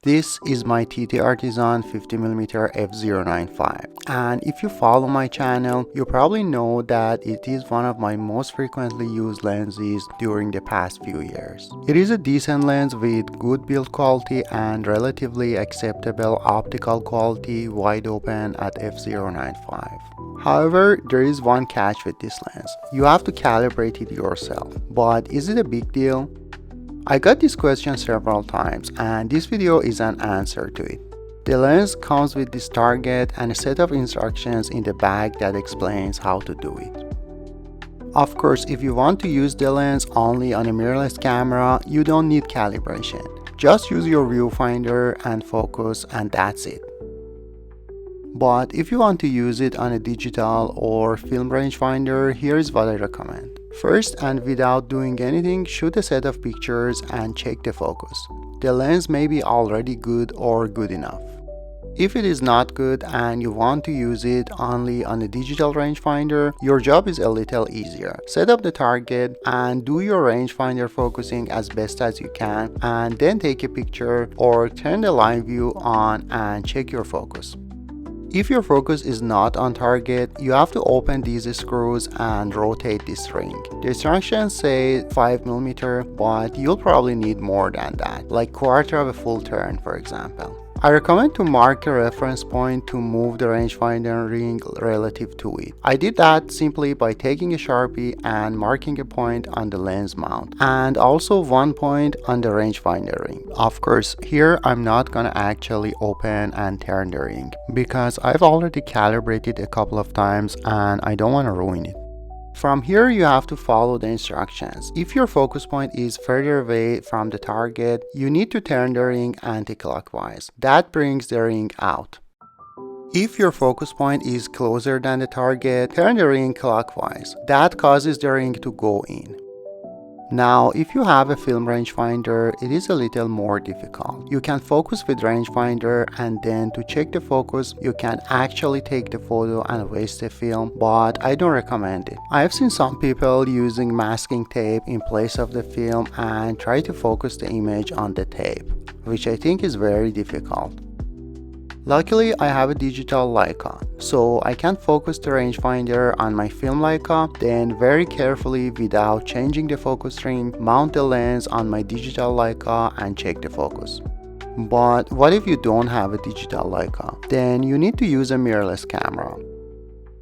This is my TTArtisan 50mm f0.95, and if you follow my channel, you probably know that it is one of my most frequently used lenses during the past few years. It is a decent lens with good build quality and relatively acceptable optical quality wide open at f0.95. However, there is one catch with this lens. You have to calibrate it yourself. But is it a big deal? I got this question several times, and this video is an answer to it. The lens comes with this target and a set of instructions in the bag that explains how to do it. Of course, if you want to use the lens only on a mirrorless camera, you don't need calibration. Just use your viewfinder and focus, and that's it. But if you want to use it on a digital or film rangefinder, here is what I recommend. First, and without doing anything, shoot a set of pictures and check the focus. The lens may be already good or good enough. If it is not good and you want to use it only on a digital rangefinder, your job is a little easier. Set up the target and do your rangefinder focusing as best as you can, and then take a picture or turn the line view on and check your focus. If your focus is not on target, you have to open these screws and rotate this ring. The instructions say 5mm, but you'll probably need more than that, like quarter of a full turn for example. I recommend to mark a reference point to move the rangefinder ring relative to it. I did that simply by taking a Sharpie and marking a point on the lens mount, and also one point on the rangefinder ring. Of course, here I'm not gonna actually open and turn the ring, because I've already calibrated a couple of times and I don't want to ruin it. From here, you have to follow the instructions. If your focus point is further away from the target, you need to turn the ring anti-clockwise. That brings the ring out. If your focus point is closer than the target, turn the ring clockwise. That causes the ring to go in. Now, if you have a film rangefinder, it is a little more difficult. You can focus with rangefinder, and then to check the focus, you can actually take the photo and waste the film, but I don't recommend it. I have seen some people using masking tape in place of the film and try to focus the image on the tape, which I think is very difficult. Luckily, I have a digital Leica, so I can focus the rangefinder on my film Leica, then very carefully, without changing the focus ring, mount the lens on my digital Leica and check the focus. But what if you don't have a digital Leica? Then you need to use a mirrorless camera.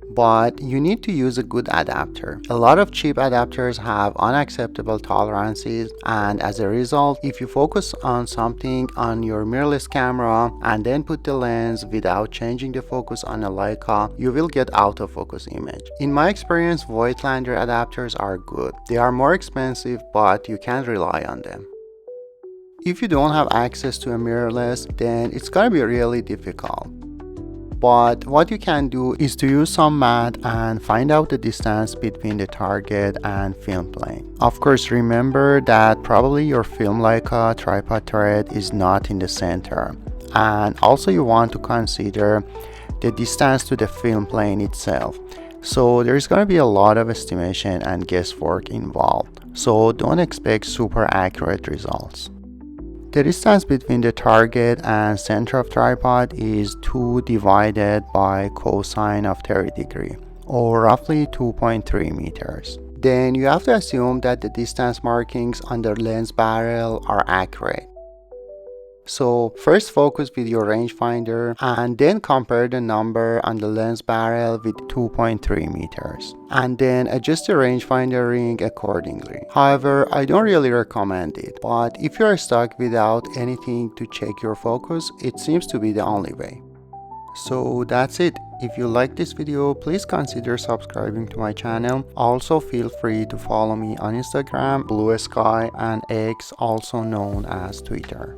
But you need to use a good adapter. A lot of cheap adapters have unacceptable tolerances, and as a result, if you focus on something on your mirrorless camera and then put the lens without changing the focus on a Leica, you will get out of focus image. In my experience, Voigtlander adapters are good. They are more expensive, but you can rely on them. If you don't have access to a mirrorless, then it's gonna be really difficult. But what you can do is to use some math and find out the distance between the target and film plane. Of course, remember that probably your film Leica tripod turret is not in the center. And also you want to consider the distance to the film plane itself. So there's going to be a lot of estimation and guesswork involved. So don't expect super accurate results. The distance between the target and center of tripod is 2 divided by cosine of 30 degrees, or roughly 2.3 meters. Then you have to assume that the distance markings on the lens barrel are accurate. So first focus with your rangefinder and then compare the number on the lens barrel with 2.3 meters. And then adjust the rangefinder ring accordingly. However, I don't really recommend it, but if you are stuck without anything to check your focus, it seems to be the only way. So that's it. If you like this video, please consider subscribing to my channel. Also feel free to follow me on Instagram, Blue Sky, and X, also known as Twitter.